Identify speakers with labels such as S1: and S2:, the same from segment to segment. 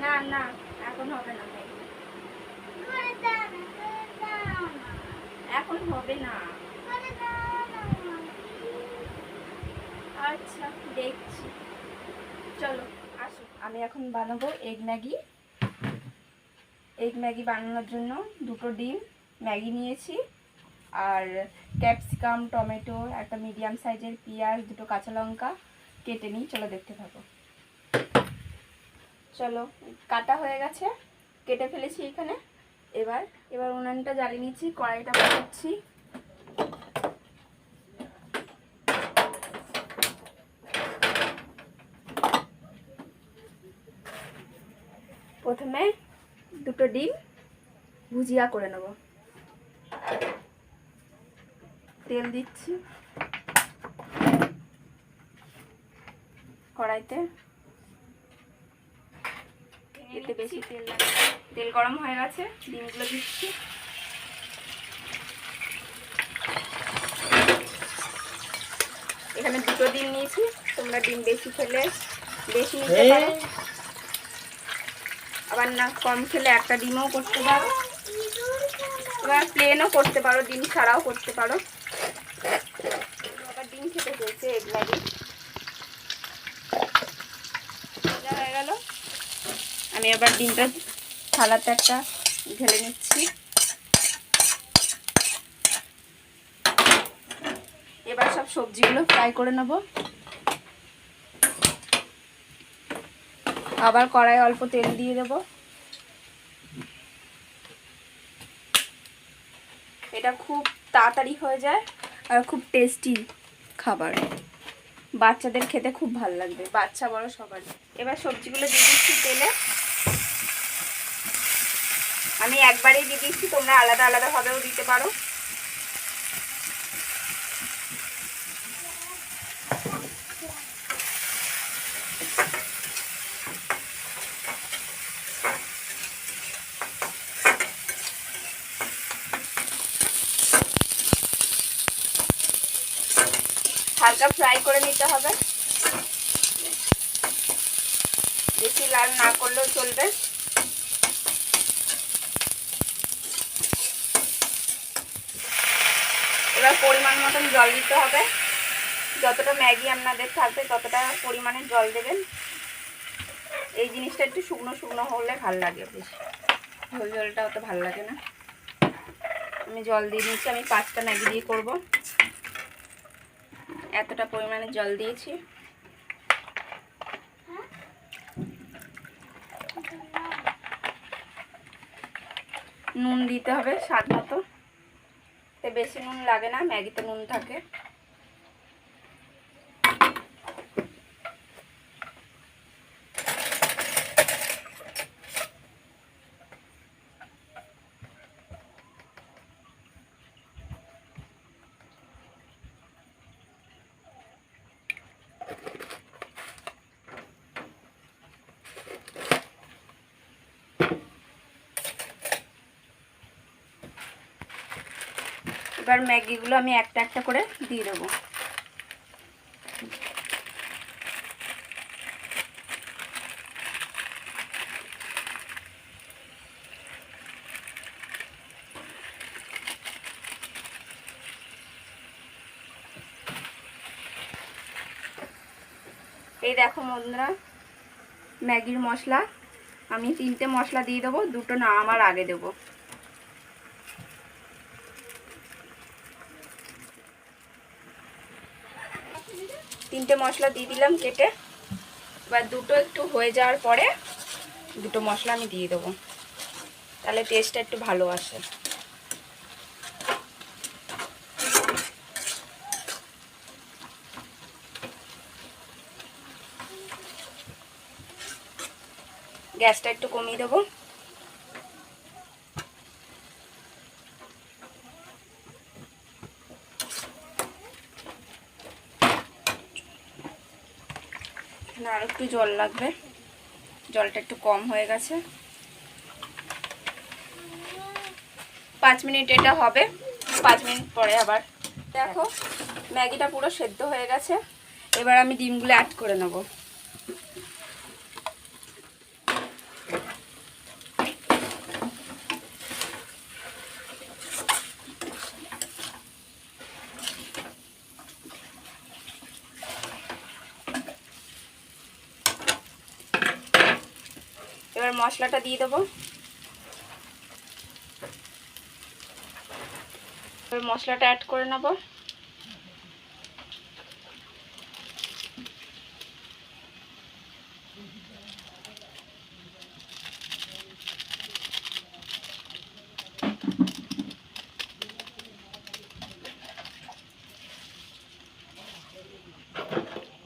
S1: না না, এখন হবে না, এখন হবে না। আচ্ছা দেখছি, চলো আসো। আমি এখন বানাবো এগ ম্যাগি। এগ ম্যাগি বানানোর জন্য দুটো ডিম, ম্যাগি নিয়েছি, আর ক্যাপসিকাম, টমেটো, একটা মিডিয়াম সাইজের পেঁয়াজ, দুটো কাঁচা লঙ্কা কেটে নিই। চলো দেখতে থাকো। চলো, কাটা হয়ে গেছে, কেটে ফেলেছি এখানে। এবার এবার উনানটা জ্বালিয়ে নিচ্ছি, কড়াইটা বসাচ্ছি। প্রথমে দুটো ডিম ভুজিয়া করে নেব। তেল দিচ্ছি কড়াইতে, এতে বেশি তেল লাগে। তেল গরম হয়ে গেছে, ডিমগুলো দিচ্ছি। এখানে দুটো ডিম নিয়েছি, তোমরা ডিম বেশি খেলে বেশি নিতে পারো, আবার না কম খেলে একটা ডিমও করতে পারো, এবার প্লেনও করতে পারো, ডিম ছাড়াও করতে পারো। আবার ডিম খেতে চলছে এগ ম্যাগি হয়ে গেল। আমি এবার ডিমটা থালাতে একটা ঢেলে নিচ্ছি। এবার সব সবজিগুলো ফ্রাই করে নেব। আবার কড়াই অল্প তেল দিয়ে দেব। এটা খুব তাড়াতাড়ি হয়ে যায় আর খুব টেস্টি খাবার, বাচ্চাদের খেতে খুব ভালো লাগবে, বাচ্চা বড় সবারই। এবার সবজিগুলো দিয়ে দিচ্ছি তেলে। আমি একবারেই দিয়ে দিচ্ছি, তোমরা আলাদা আলাদা ভাবেও দিতে পারো। হালকা ফ্রাই করে নিতে হবে, বেশি লাল না করলেও চলবে। এবার পরিমাণ মতন জল দিতে হবে, যতটা ম্যাগি আপনাদের থাকবে ততটা পরিমাণে জল দেবেন। এই জিনিসটা একটু শুকনো শুকনো হলে ভালো লাগে, বেশি ঝোল ঝোলটা অত ভালো লাগে না। আমি জল দিয়ে দিচ্ছি, আমি 5টা ম্যাগি দিয়ে করব, এতটা পরিমাণে জল দিয়েছি। নুন দিতে হবে স্বাদ মতো, বেশি নুন লাগে না, ম্যাগিতে নুন থাকে। এবার ম্যাগিগুলো আমি একটা একটা করে দিয়ে দেবো। এই দেখো বন্ধুরা, ম্যাগির মশলা আমি 3টে মশলা দিয়ে দেবো, 2টো নামাবার আগে দেবো। তিনটে মশলা দিয়ে দিলাম কেটে। এবার দুটো একটু হয়ে যাওয়ার পরে 2টো মশলা আমি দিয়ে দেবো, তাহলে টেস্টটা একটু ভালো আসে। গ্যাসটা একটু কমিয়ে দেবো। আর একটু জল লাগবে, জলটা একটু কম হয়ে গেছে। 5 মিনিট এটা হবে, 5 মিনিট পরে আবার দেখো ম্যাগিটা পুরো সেদ্ধ হয়ে গেছে। এবার আমি ডিমগুলো অ্যাড করে নেব। এবার মশলাটা দিয়ে দেবো। এবার মশলাটা অ্যাড করে নেব।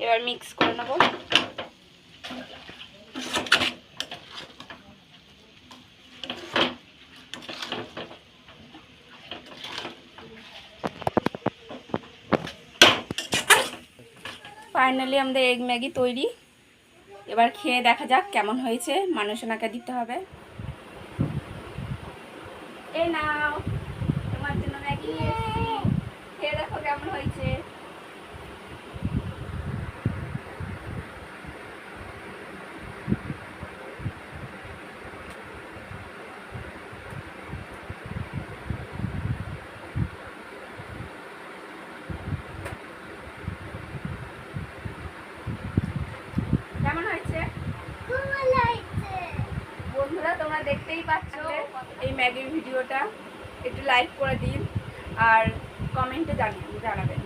S1: এবার মিক্স করে নেব। ফাইনালি আমাদের এগ ম্যাগি তৈরি। এবার খেয়ে দেখা যাক কেমন হয়েছে। মানুষনাকে দিতে হবে। এই নাও, তোমার জন্য ম্যাগি নিয়ে এসেছি, খেয়ে দেখো কেমন হয়েছে। কেমন হয়েছে বন্ধুরা? তোমরা দেখতেই পাচ্ছ এই ম্যাগির ভিডিওটা। একটু লাইক করে দিন আর কমেন্টে জানাবেন।